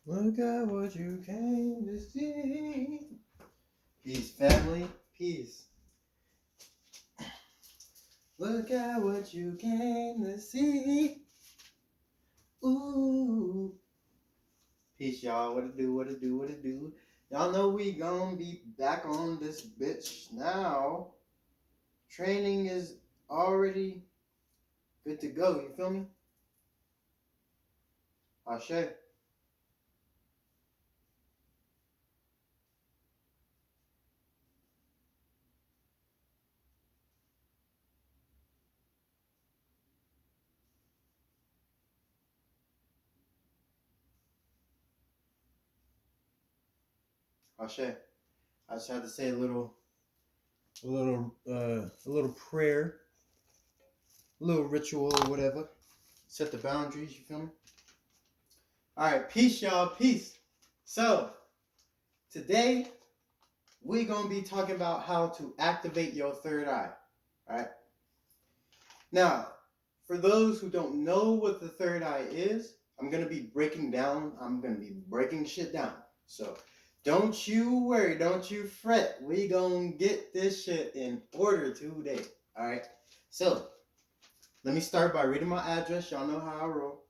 Look at what you came to see. Peace, family. Peace. Look at what you came to see. Ooh. Peace, y'all. What it do, what it do, what it do. Y'all know we gonna be back on this bitch now. Training is already good to go. You feel me? Ashe. Ashe. I just had to say a little prayer, a little ritual or whatever. Set the boundaries, you feel me? Alright, peace, y'all, peace. So, today we're gonna be talking about how to activate your third eye. Alright. Now, for those who don't know what the third eye is, I'm gonna be breaking shit down. So don't you worry, don't you fret. We gonna get this shit in order today. Alright. So let me start by reading my address. Y'all know how I roll.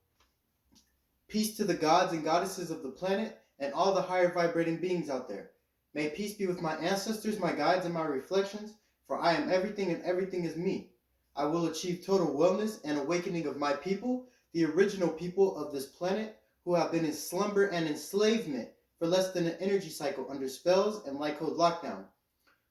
Peace to the gods and goddesses of the planet and all the higher vibrating beings out there. May peace be with my ancestors, my guides, and my reflections, for I am everything and everything is me. I will achieve total wellness and awakening of my people, the original people of this planet, who have been in slumber and enslavement for less than an energy cycle under spells and light code lockdown.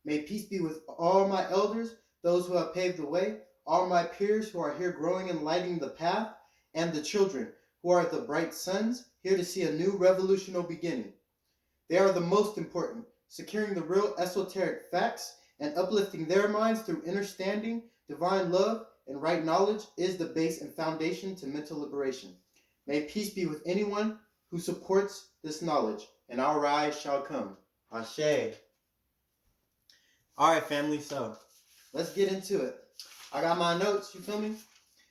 May peace be with all my elders, those who have paved the way, all my peers who are here growing and lighting the path, and the children who are the bright suns, here to see a new revolutionary beginning. They are the most important, securing the real esoteric facts and uplifting their minds through understanding, divine love, and right knowledge is the base and foundation to mental liberation. May peace be with anyone who supports this knowledge, and our rise shall come. Ashe. Alright, family, so let's get into it. I got my notes, you feel me?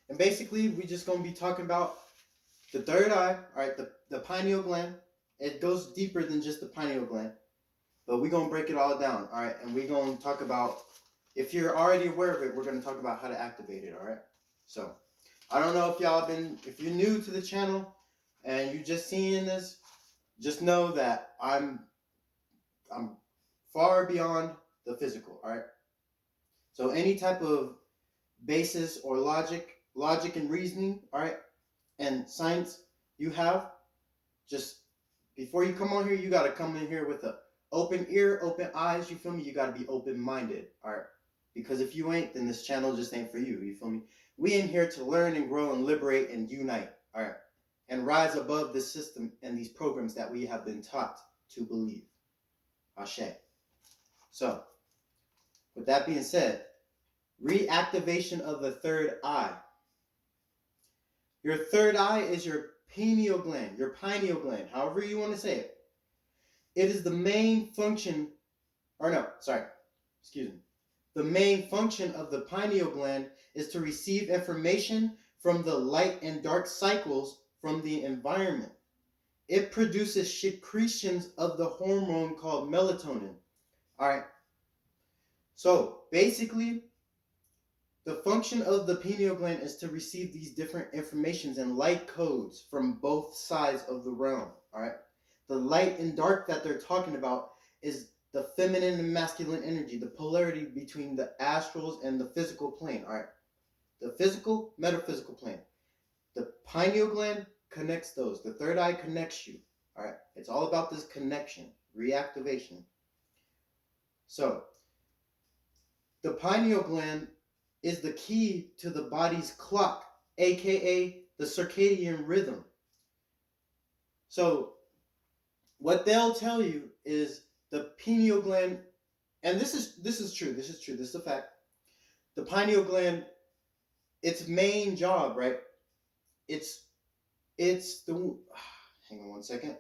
And basically, we just going to be talking about the third eye, alright, the pineal gland. It goes deeper than just the pineal gland. But we're going to break it all down, alright? And we're going to talk about, if you're already aware of it, we're going to talk about how to activate it, alright? So, I don't know if you're new to the channel and you're just seeing this, just know that I'm far beyond the physical, alright? So any type of basis or logic and reasoning, alright, and science you have, just before you come on here, you got to come in here with a open ear, open eyes, you feel me? You got to be open-minded, alright? Because if you ain't, then this channel just ain't for you, you feel me? We in here to learn and grow and liberate and unite, alright? And rise above this system and these programs that we have been taught to believe. Ashe. So, with that being said, reactivation of the third eye. Your third eye is your pineal gland, however you want to say it. It is the main function, the main function of the pineal gland is to receive information from the light and dark cycles from the environment. It produces secretions of the hormone called melatonin. Alright. So basically, the function of the pineal gland is to receive these different informations and light codes from both sides of the realm. Alright. The light and dark that they're talking about is the feminine and masculine energy, the polarity between the astrals and the physical plane. Alright. The physical, metaphysical plane. The pineal gland connects those. The third eye connects you. Alright. It's all about this connection, reactivation. So, the pineal gland is the key to the body's clock, aka the circadian rhythm. So, what they'll tell you is the pineal gland, and this is true, this is a fact. The pineal gland, its main job, right? It's the, hang on one second.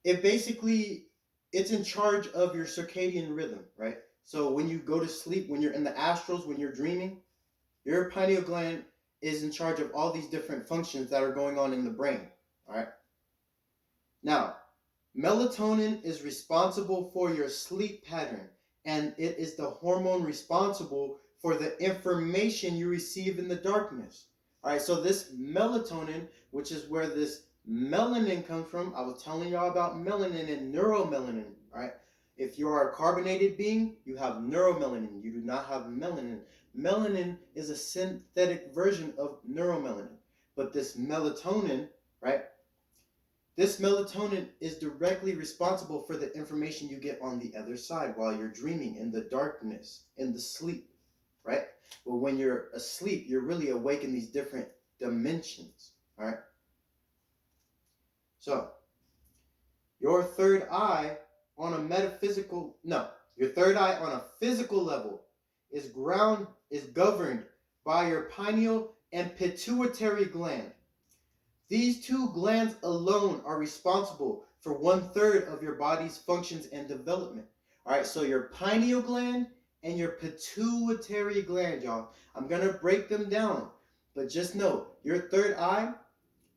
It's in charge of your circadian rhythm, right? So when you go to sleep, when you're in the astrals, when you're dreaming, your pineal gland is in charge of all these different functions that are going on in the brain, all right? Now, melatonin is responsible for your sleep pattern, and it is the hormone responsible for the information you receive in the darkness. All right, so this melatonin, which is where this melanin comes from, I was telling y'all about melanin and neuromelanin. All right, if you are a carbonated being, you have neuromelanin. You do not have melanin. Melanin is a synthetic version of neuromelanin, but this melatonin, right? This melatonin is directly responsible for the information you get on the other side while you're dreaming in the darkness, in the sleep, right? But when you're asleep, you're really awake in these different dimensions, all right? So, your third eye on a metaphysical, no, your third eye on a physical level is governed by your pineal and pituitary gland. These two glands alone are responsible for 1/3 of your body's functions and development. All right, so your pineal gland and your pituitary gland, y'all. I'm going to break them down, but just know your third eye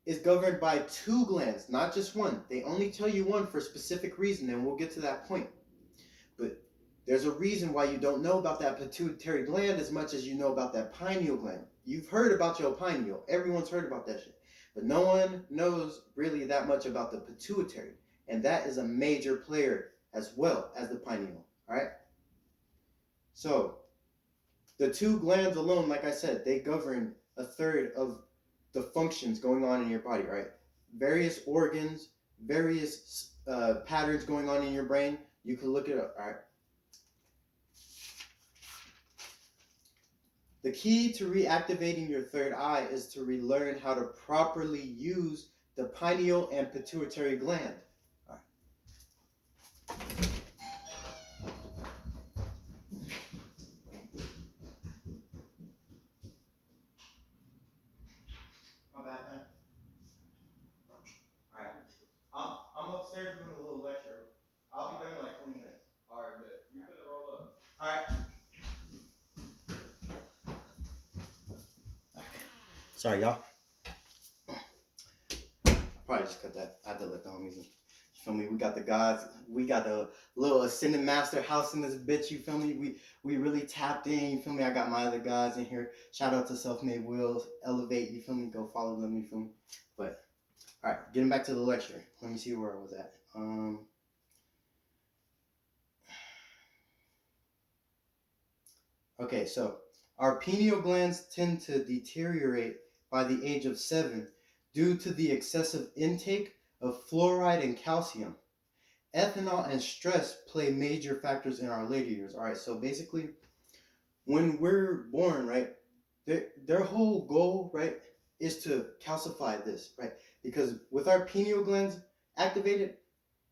is governed by two glands, not just one. They only tell you one for a specific reason, and we'll get to that point. But there's a reason why you don't know about that pituitary gland as much as you know about that pineal gland. You've heard about your pineal. Everyone's heard about that shit. But no one knows really that much about the pituitary. And that is a major player as well as the pineal. Alright? So, the two glands alone, like I said, they govern 1/3 of the functions going on in your body, right? Various organs, various patterns going on in your brain. You can look it up, alright? The key to reactivating your third eye is to relearn how to properly use the pineal and pituitary gland. All right. My bad, man. All right. I'm upstairs doing a little lecture. I'll be done in like 20 minutes. All right, bet. You better roll up. All right. Sorry, y'all. Probably just cut that. I had to let the homies in. You feel me? We got the gods. We got the little ascended master house in this bitch. You feel me? We really tapped in. You feel me? I got my other gods in here. Shout out to Self-Made Wills. Elevate. You feel me? Go follow them. You feel me? But all right, getting back to the lecture. Let me see where I was at. Okay, so our pineal glands tend to deteriorate by the age of 7 due to the excessive intake of fluoride and calcium. Ethanol and stress play major factors in our later years. All right, so basically, when we're born, right, their whole goal, right, is to calcify this, right? Because with our pineal glands activated,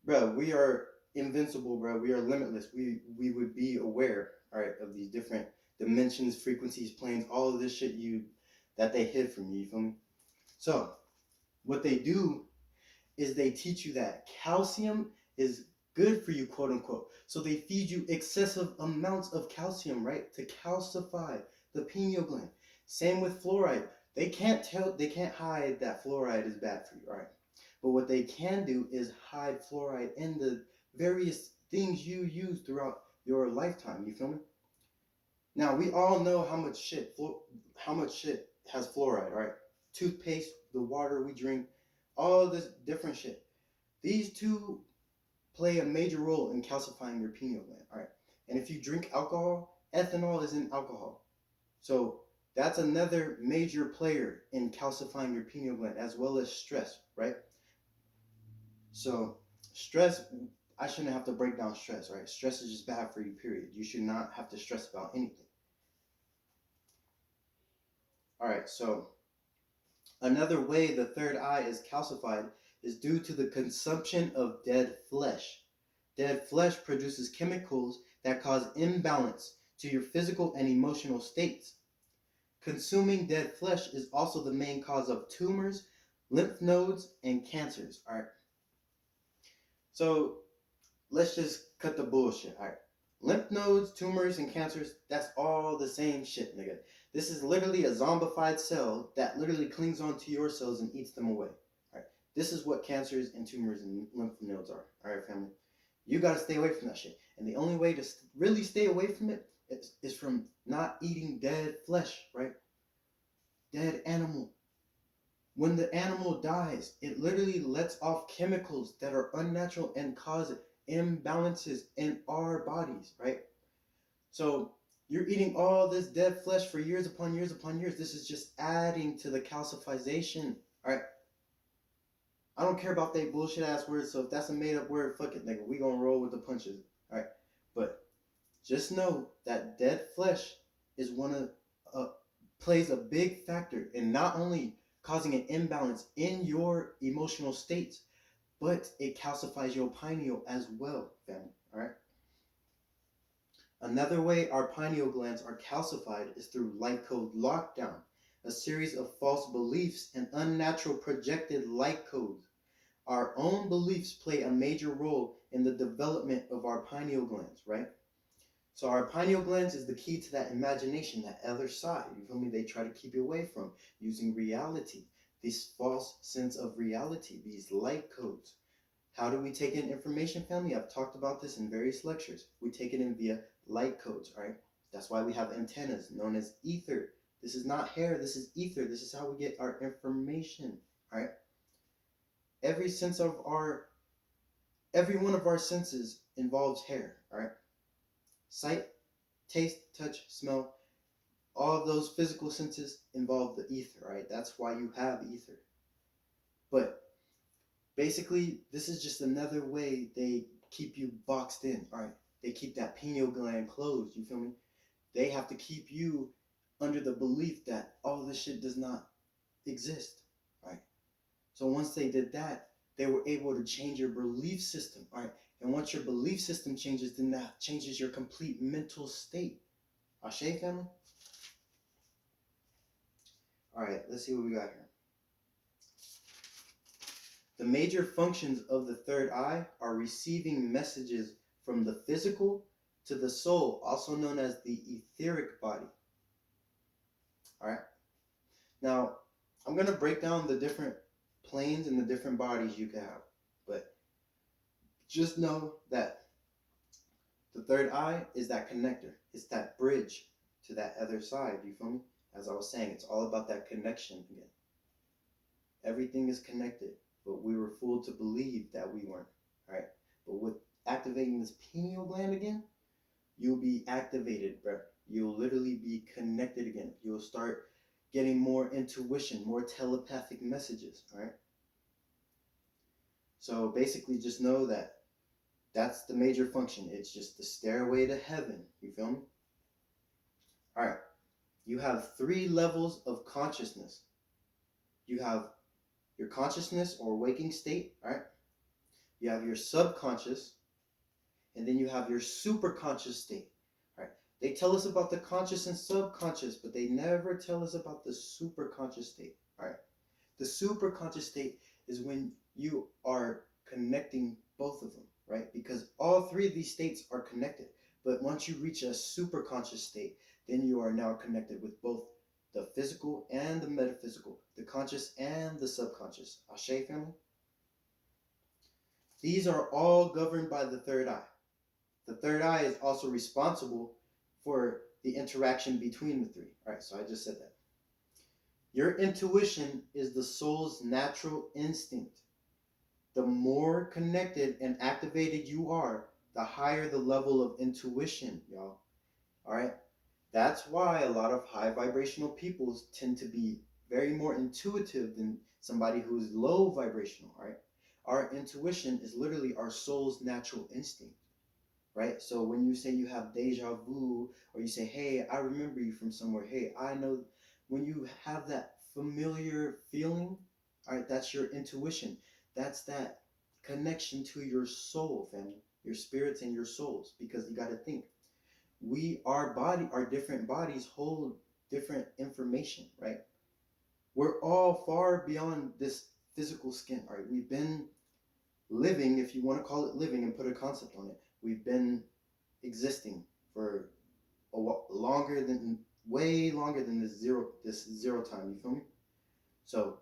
bro, we are invincible, bro. We are limitless. We would be aware, all right, of these different dimensions, frequencies, planes, all of this shit that they hid from you. You feel me? So, what they do is they teach you that calcium is good for you, quote unquote. So they feed you excessive amounts of calcium, right, to calcify the pineal gland. Same with fluoride. They can't hide that fluoride is bad for you, right? But what they can do is hide fluoride in the various things you use throughout your lifetime. You feel me? Now we all know how much shit has fluoride, right? Toothpaste, the water we drink, all this different shit. These two play a major role in calcifying your pineal gland, all right? And if you drink alcohol, ethanol is in alcohol. So that's another major player in calcifying your pineal gland, as well as stress, right? So stress, I shouldn't have to break down stress, right? Stress is just bad for you, period. You should not have to stress about anything. All right, so another way the third eye is calcified is due to the consumption of dead flesh. Dead flesh produces chemicals that cause imbalance to your physical and emotional states. Consuming dead flesh is also the main cause of tumors, lymph nodes, and cancers. All right. So let's just cut the bullshit. All right. Lymph nodes, tumors, and cancers, that's all the same shit, nigga. This is literally a zombified cell that literally clings onto your cells and eats them away. All right. This is what cancers and tumors and lymph nodes are. All right, family. You got to stay away from that shit. And the only way to really stay away from it is from not eating dead flesh, right? Dead animal. When the animal dies, it literally lets off chemicals that are unnatural and cause imbalances in our bodies, right? So you're eating all this dead flesh for years upon years upon years. This is just adding to the calcification, all right? I don't care about that bullshit ass words, so if that's a made up word, fuck it, nigga. We gonna roll with the punches, all right? But just know that dead flesh is plays a big factor in not only causing an imbalance in your emotional states, but it calcifies your pineal as well, family. All right. Another way our pineal glands are calcified is through light code lockdown, a series of false beliefs and unnatural projected light codes. Our own beliefs play a major role in the development of our pineal glands, right? So our pineal glands is the key to that imagination, that other side. You feel me? They try to keep you away from using reality, this false sense of reality, these light codes. How do we take in information, family? I've talked about this in various lectures. We take it in via light codes, right? That's why we have antennas known as ether. This is not hair, this is ether. This is how we get our information, all right? Every one of our senses involves hair, all right? Sight, taste, touch, smell, all of those physical senses involve the ether, right? That's why you have ether. But basically, this is just another way they keep you boxed in, all right? They keep that pineal gland closed, you feel me? They have to keep you under the belief that all this shit does not exist, right? So once they did that, they were able to change your belief system, all right? And once your belief system changes, then that changes your complete mental state. Ashe, family? All right, let's see what we got here. The major functions of the third eye are receiving messages from the physical to the soul, also known as the etheric body. All right. Now, I'm going to break down the different planes and the different bodies you can have. But just know that the third eye is that connector. It's that bridge to that other side. You feel me? As I was saying, it's all about that connection again. Everything is connected, but we were fooled to believe that we weren't. All right. But with activating this pineal gland again, you'll be activated, bro. You'll literally be connected again. You'll start getting more intuition, more telepathic messages, all right? So basically just know that that's the major function. It's just the stairway to heaven. You feel me? All right. You have 3 levels of consciousness. You have your consciousness or waking state, all right? You have your subconscious, and then you have your superconscious state. All right. They tell us about the conscious and subconscious, but they never tell us about the superconscious state. All right. The superconscious state is when you are connecting both of them, right? Because all 3 of these states are connected. But once you reach a superconscious state, then you are now connected with both the physical and the metaphysical, the conscious and the subconscious. Ashe, family? These are all governed by the third eye. The third eye is also responsible for the interaction between the 3. All right, so I just said that. Your intuition is the soul's natural instinct. The more connected and activated you are, the higher the level of intuition, y'all. All right? That's why a lot of high vibrational people tend to be very more intuitive than somebody who's low vibrational, all right? Our intuition is literally our soul's natural instinct, right? So when you say you have deja vu, or you say, hey, I remember you from somewhere, hey, I know, when you have that familiar feeling, all right, that's your intuition. That's that connection to your soul, family, your spirits and your souls, because you got to think, our different bodies hold different information, right? We're all far beyond this physical skin, all right? We've been living, if you want to call it living and put a concept on it, we've been existing for way longer than this zero time, you feel me? So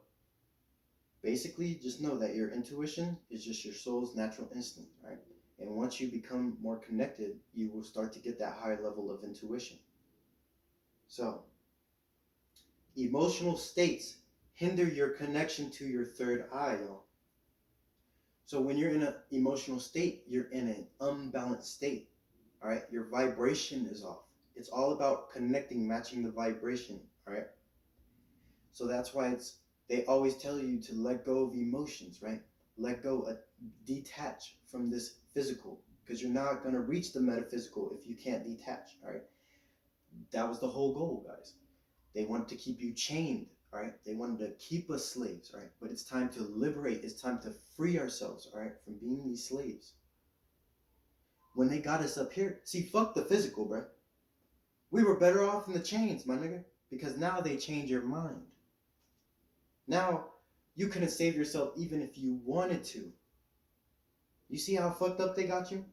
Basically, just know that your intuition is just your soul's natural instinct, right? And once you become more connected, you will start to get that higher level of intuition. So, emotional states hinder your connection to your third eye, y'all. So when you're in an emotional state, you're in an unbalanced state. All right, your vibration is off. It's all about connecting, matching the vibration. All right. So that's why they always tell you to let go of emotions, right? Let go, detach from this physical, because you're not gonna reach the metaphysical if you can't detach. All right. That was the whole goal, guys. They wanted to keep you chained, all right? They wanted to keep us slaves, all right? But it's time to liberate. It's time to free ourselves, all right, from being these slaves. When they got us up here, see, fuck the physical, bro. We were better off in the chains, my nigga, because now they change your mind. Now, you couldn't save yourself even if you wanted to. You see how fucked up they got you?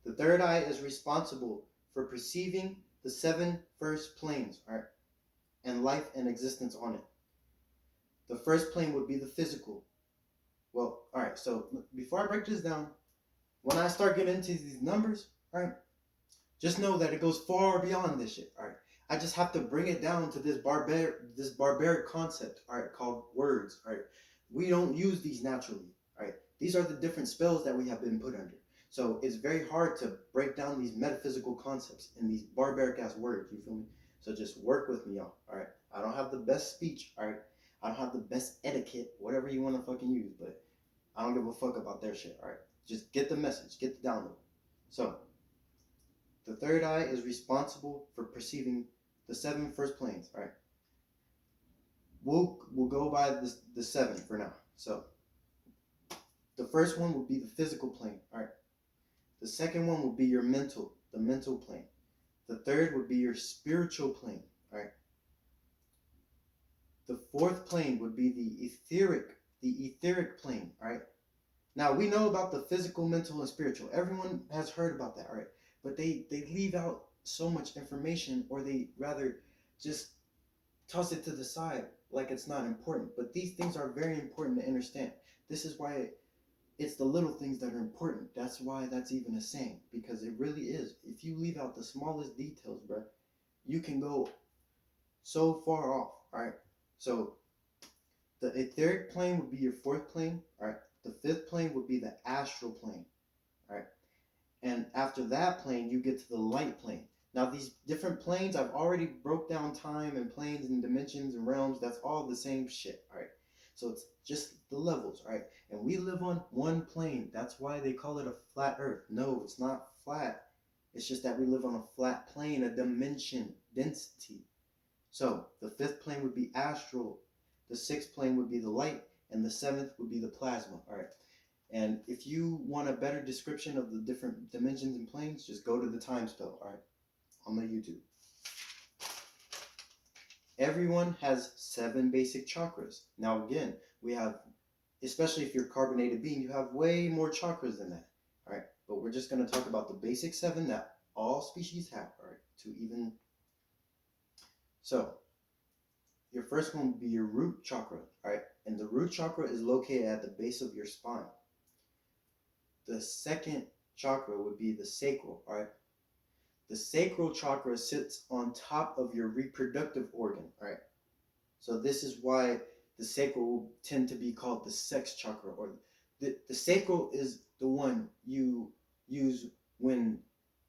The third eye is responsible for perceiving the 7 first planes, all right, and life and existence on it. The first plane would be the physical. Well, all right, so before I break this down, when I start getting into these numbers, all right, just know that it goes far beyond this shit, all right? I just have to bring it down to this barbaric concept, all right, called words, all right? We don't use these naturally, all right? These are the different spells that we have been put under. So it's very hard to break down these metaphysical concepts in these barbaric ass words, you feel me? So just work with me, y'all, all right? I don't have the best speech, all right? I don't have the best etiquette, whatever you want to fucking use, but I don't give a fuck about their shit, all right? Just get the message, get the download. So, the third eye is responsible for perceiving the 7 first planes, all right? We'll go by the 7 for now. So, the first one will be the physical plane, all right? The second one will be the mental plane. The third would be your spiritual plane, all right? The fourth plane would be the etheric plane, all right? Now, we know about the physical, mental, and spiritual. Everyone has heard about that, all right? But they leave out so much information, or they rather just toss it to the side like it's not important. But these things are very important to understand. This is why it's the little things that are important. That's why that's even a saying, because it really is. If you leave out the smallest details, bro, you can go so far off, all right? So the etheric plane would be your fourth plane, all right? The fifth plane would be the astral plane, all right? And after that plane, you get to the light plane. Now, these different planes, I've already broke down time and planes and dimensions and realms. That's all the same shit, all right? So it's just the levels, all right? And we live on one plane. That's why they call it a flat earth. No, it's not flat. It's just that we live on a flat plane, a dimension, density. So the fifth plane would be astral. The sixth plane would be the light. And the seventh would be the plasma, all right? And if you want a better description of the different dimensions and planes, just go to the time spell, all right, on the YouTube. Everyone has 7 basic chakras. Now, again, we have, especially if you're a carbonated being, you have way more chakras than that, all right? But we're just going to talk about the basic 7 that all species have, all right, to even. So, your first one would be your root chakra, all right? And the root chakra is located at the base of your spine. The second chakra would be the sacral, all right? The sacral chakra sits on top of your reproductive organ, all right? So this is why the sacral will tend to be called the sex chakra, or the sacral is the one you use when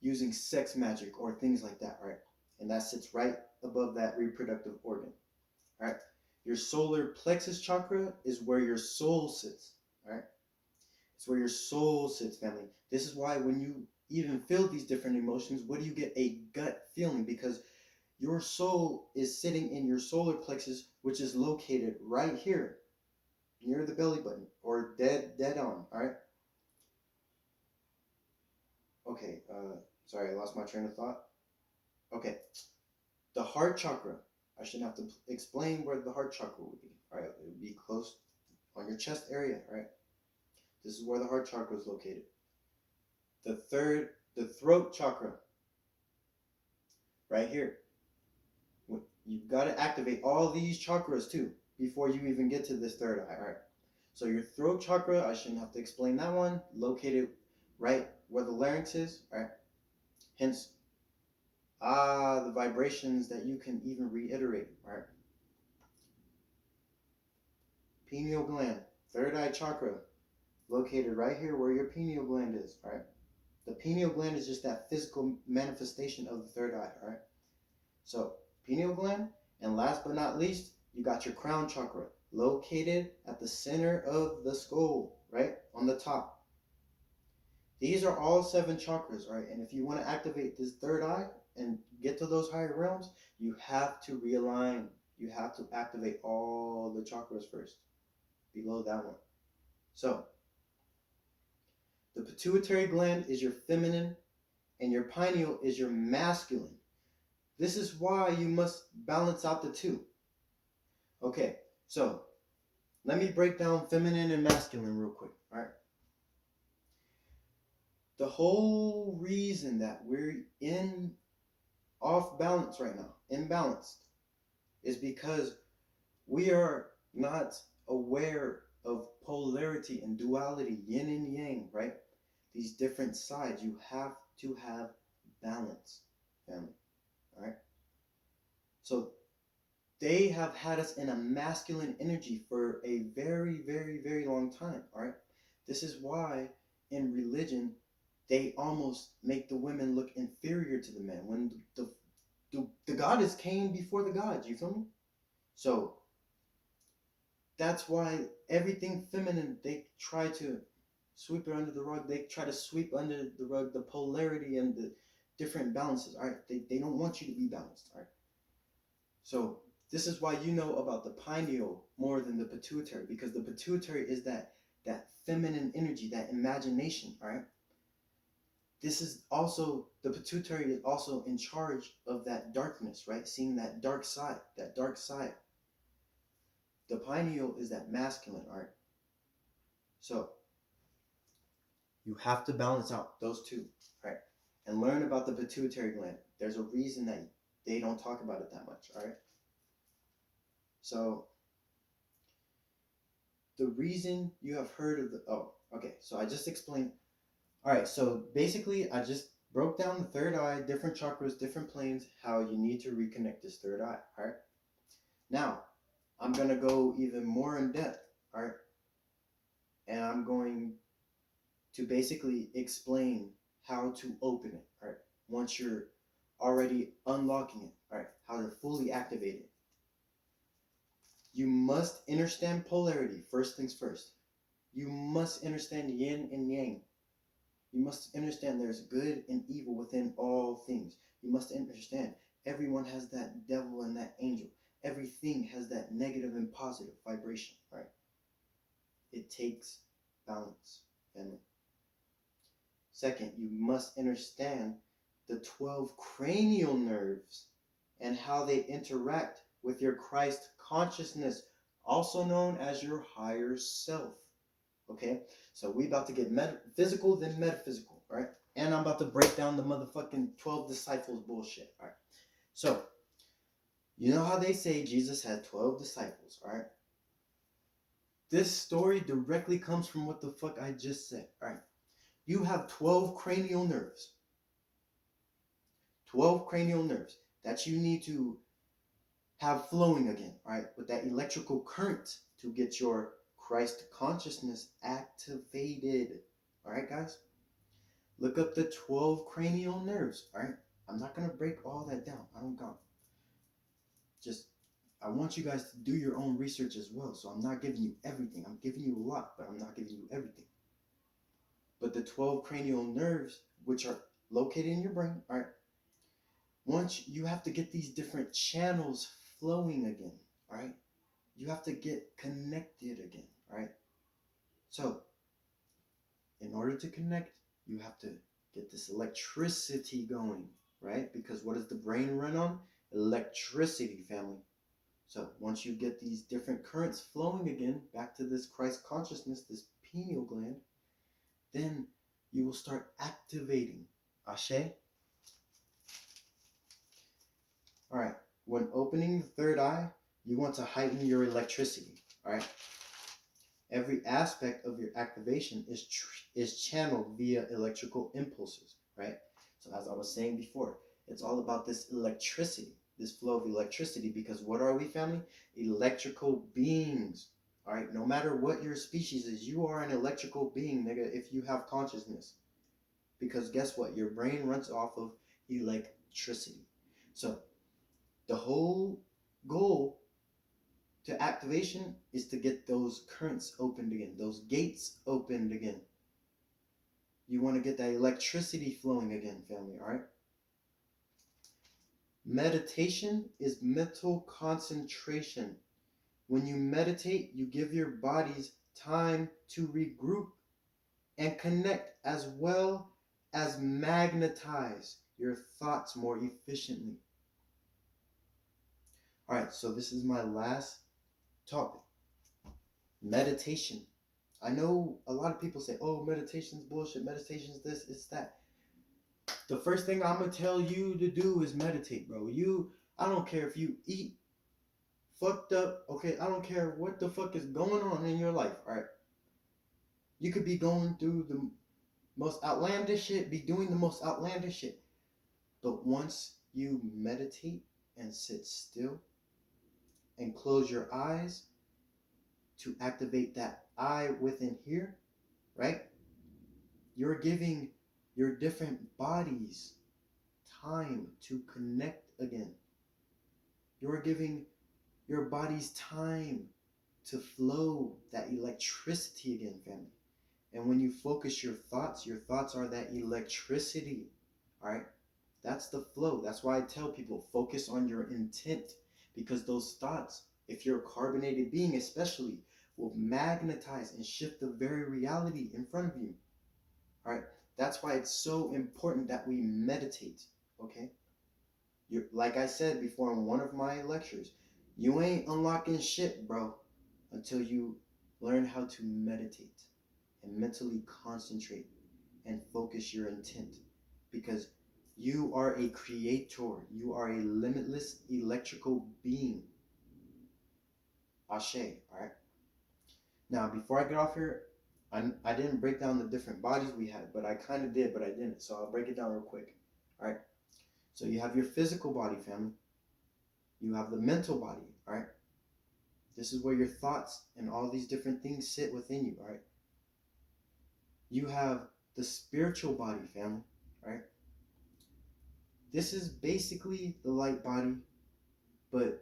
using sex magic or things like that, all right? And that sits right above that reproductive organ, all right? Your solar plexus chakra is where your soul sits, all right? It's where your soul sits, family. This is why when you even feel these different emotions, what do you get? A gut feeling, because your soul is sitting in your solar plexus, which is located right here near the belly button, or dead on, all right? Okay, sorry, I lost my train of thought. Okay, the heart chakra. I shouldn't have to explain where the heart chakra would be, all right? It would be close on your chest area, all right? This is where the heart chakra is located. The throat chakra, right here. You've got to activate all these chakras too before you even get to this third eye. All right. So your throat chakra, I shouldn't have to explain that one, located right where the larynx is. All right. Hence, the vibrations that you can even reiterate. All right. Pineal gland, third eye chakra, located right here where your pineal gland is. All right. The pineal gland is just that physical manifestation of the third eye. All right. So pineal gland, and last but not least, you got your crown chakra, located at the center of the skull, right on the top. These are all 7 chakras, right? And if you want to activate this third eye and get to those higher realms, you have to realign. You have to activate all the chakras first, below that one. So the pituitary gland is your feminine, and your pineal is your masculine. This is why you must balance out the two. Okay, so let me break down feminine and masculine real quick. All right. The whole reason that we're off balance right now, imbalanced, is because we are not aware of polarity and duality, yin and yang, right? These different sides. You have to have balance, family. All right. So they have had us in a masculine energy for a very, very, very long time. All right. This is why in religion they almost make the women look inferior to the men when the goddess came before the gods. You feel me? So that's why everything feminine they try to sweep it under the rug. They try to sweep under the rug the polarity and the different balances. All right. They don't want you to be balanced. All right. So this is why you know about the pineal more than the pituitary, because the pituitary is that feminine energy, that imagination. All right. This is also, the pituitary is also in charge of that darkness, right? Seeing that dark side, that dark side. The pineal is that masculine, all right? So you have to balance out those two, right? And learn about the pituitary gland. There's a reason that they don't talk about it that much, all right? So the reason you have heard of so I just explained. All right, so basically I just broke down the third eye, different chakras, different planes, how you need to reconnect this third eye, all right? Now, I'm going to go even more in depth, all right? And I'm going to basically explain how to open it, all right? Once you're already unlocking it, all right? How to fully activate it. You must understand polarity, first things first. You must understand yin and yang. You must understand there's good and evil within all things. You must understand everyone has that devil and that angel. Everything has that negative and positive vibration, right? It takes balance, family. Second, you must understand the 12 cranial nerves and how they interact with your Christ consciousness, also known as your higher self. Okay? So we about to get physical, then metaphysical, all right? And I'm about to break down the motherfucking 12 disciples bullshit, all right? So, you know how they say Jesus had 12 disciples, all right? This story directly comes from what the fuck I just said, all right? You have 12 cranial nerves. 12 cranial nerves that you need to have flowing again, all right? With that electrical current to get your Christ consciousness activated. All right, guys? Look up the 12 cranial nerves, all right? I'm not going to break all that down. I don't got. Just, I want you guys to do your own research as well. So I'm not giving you everything. I'm giving you a lot, but I'm not giving you everything. But the 12 cranial nerves, which are located in your brain, all right? Once you have to get these different channels flowing again, all right? You have to get connected again, all right? So, in order to connect, you have to get this electricity going, right? Because what does the brain run on? Electricity, family. So once you get these different currents flowing again, back to this Christ consciousness, this pineal gland, then you will start activating. Ashe? All right. when opening the third eye, you want to heighten your electricity. All right. Every aspect of your activation is channeled via electrical impulses, right? So as I was saying before, it's all about this electricity, this flow of electricity, because what are we, family? Electrical beings. All right, no matter what your species is, you are an electrical being, nigga, if you have consciousness. Because guess what? Your brain runs off of electricity. So the whole goal to activation is to get those currents opened again, those gates opened again. You want to get that electricity flowing again, family, all right? Meditation is mental concentration. When you meditate, you give your bodies time to regroup and connect, as well as magnetize your thoughts more efficiently. All right, so this is my last topic. Meditation. I know a lot of people say, oh, meditation's bullshit, meditation's this, it's that. The first thing I'm going to tell you to do is meditate, bro. I don't care if you eat fucked up, okay? I don't care what the fuck is going on in your life, all right? You could be going through the most outlandish shit, be doing the most outlandish shit. But once you meditate and sit still and close your eyes to activate that eye within here, right? You're giving your different bodies time to connect again. You're giving your body's time to flow that electricity again, family. And when you focus your thoughts are that electricity. All right? That's the flow. That's why I tell people focus on your intent, because those thoughts, if you're a carbonated being especially, will magnetize and shift the very reality in front of you. All right? That's why it's so important that we meditate, okay? Like I said before in one of my lectures, you ain't unlocking shit, bro, until you learn how to meditate and mentally concentrate and focus your intent. Because you are a creator. You are a limitless electrical being. Ashe, all right? Now, before I get off here, I didn't break down the different bodies we had, but I kind of did, but I didn't. So I'll break it down real quick, all right? So you have your physical body, family. You have the mental body, all right? This is where your thoughts and all these different things sit within you, all right? You have the spiritual body, family, right? This is basically the light body, but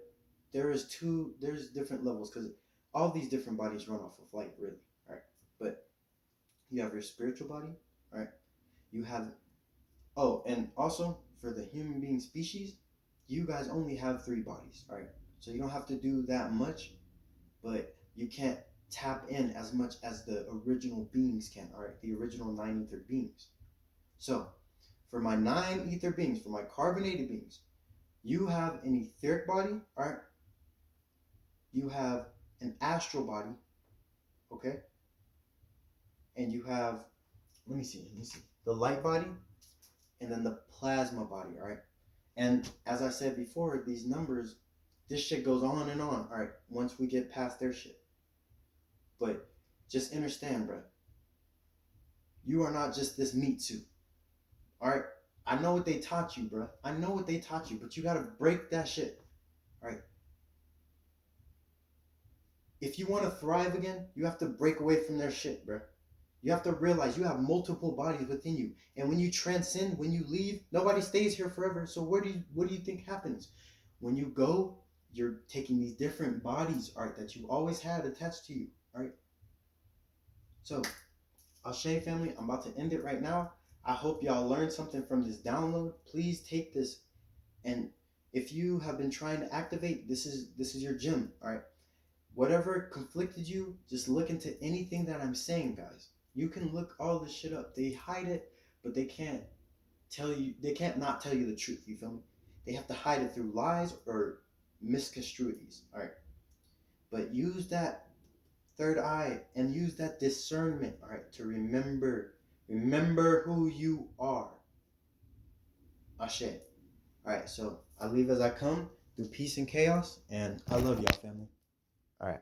there's different levels, because all these different bodies run off of light, really, right? But you have your spiritual body, right? You have, oh, and also for the human being species, you guys only have 3 bodies, all right? So you don't have to do that much, but you can't tap in as much as the original beings can, all right? The original 9 ether beings. So for my 9 ether beings, for my carbonated beings, you have an etheric body, all right? You have an astral body, okay? And you have, let me see, the light body, and then the plasma body, all right? And as I said before, these numbers, this shit goes on and on, all right, once we get past their shit. But just understand, bro, you are not just this meat suit, all right? I know what they taught you, bro. I know what they taught you, but you gotta break that shit, all right? If you want to thrive again, you have to break away from their shit, bro. You have to realize you have multiple bodies within you. And when you transcend, when you leave, nobody stays here forever. So what do you think happens? When you go, you're taking these different bodies, all right, that you always had attached to you, all right? So, Ashe family, I'm about to end it right now. I hope y'all learned something from this download. Please take this, and if you have been trying to activate, this is your gym, all right? Whatever conflicted you, just look into anything that I'm saying, guys. You can look all this shit up. They hide it, but they can't not tell you the truth, you feel me? They have to hide it through lies or misconstruities, all right? But use that third eye and use that discernment, all right, to remember who you are. Ashe. All right, so I leave as I come. through peace and chaos. And I love y'all, family. All right.